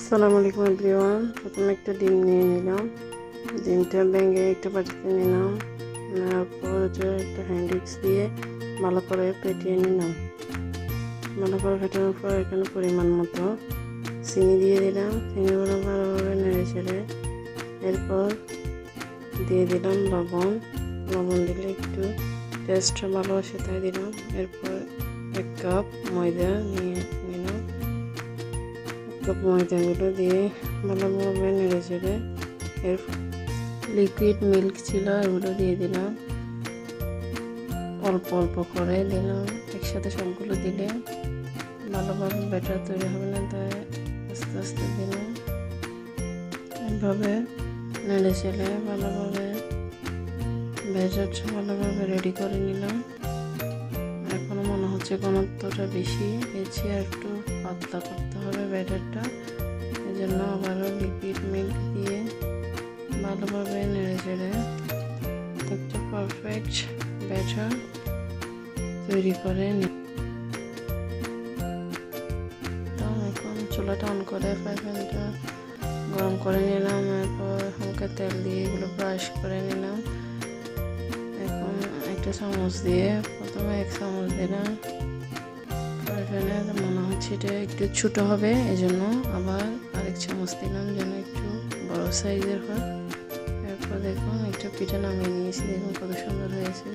আসসালামু আলাইকুম এভরিওয়ান। প্রথমে একটা ডিম নিয়ে নিলাম, ডিমটা ভেঙে একটা বাটিতে নিলাম, নেওয়ার পর একটা হ্যান্ড উইক্স দিয়ে ভালো করে ফেটিয়ে নিলাম। ভালো করে ফেটানোর পর এখানে পরিমাণ মতো চিনি দিয়ে দিলাম। চিনিগুলো ভালোভাবে নেড়ে চেড়ে এরপর দিয়ে দিলাম লবণ। লবণ দিলে একটু টেস্ট ভালো আসে তাই দিলাম। এরপর 1 কাপ ময়দা নিয়ে নিলাম। ময়দাগুলো দিয়ে ভালোভাবে নেড়ে চেড়ে এর লিকুইড মিল্ক ছিল এগুলো দিয়ে দিলাম, অল্প অল্প করে দিলাম। একসাথে সবগুলো দিলে ভালোভাবে ব্যাটার তৈরি হবে না, তাই আস্তে আস্তে দিলাম। এভাবে নেড়ে চেড়ে ভালোভাবে ব্যাটারটা ভালোভাবে রেডি করে নিলাম। এখনো মনে হচ্ছে ঘনত্বটা বেশি, আর একটু পাতলা করতে হবে ব্যাটারটা। এই জন্য আবারও লিকুইড মিল্ক দিয়ে ভালোভাবে নেড়ে চেড়ে একটা পারফেক্ট ব্যাটার তৈরি করে এখন চুলাটা অন করে ফ্রাই প্যানটা গরম করে নিলাম। এরপর হালকা তেল দিয়ে এগুলো ব্রাশ করে নিলাম। এখন একটা চামচ দিয়ে প্রথমে 1 চামচ দিলাম। মনে হচ্ছে এটা একটু ছোটো হবে, এই জন্য আবার আরেক চামচ দিলাম যেন একটু বড় সাইজের হয়। এরপর দেখুন একটা পিঠা নামিয়ে নিয়েছি, দেখুন কত সুন্দর হয়েছে।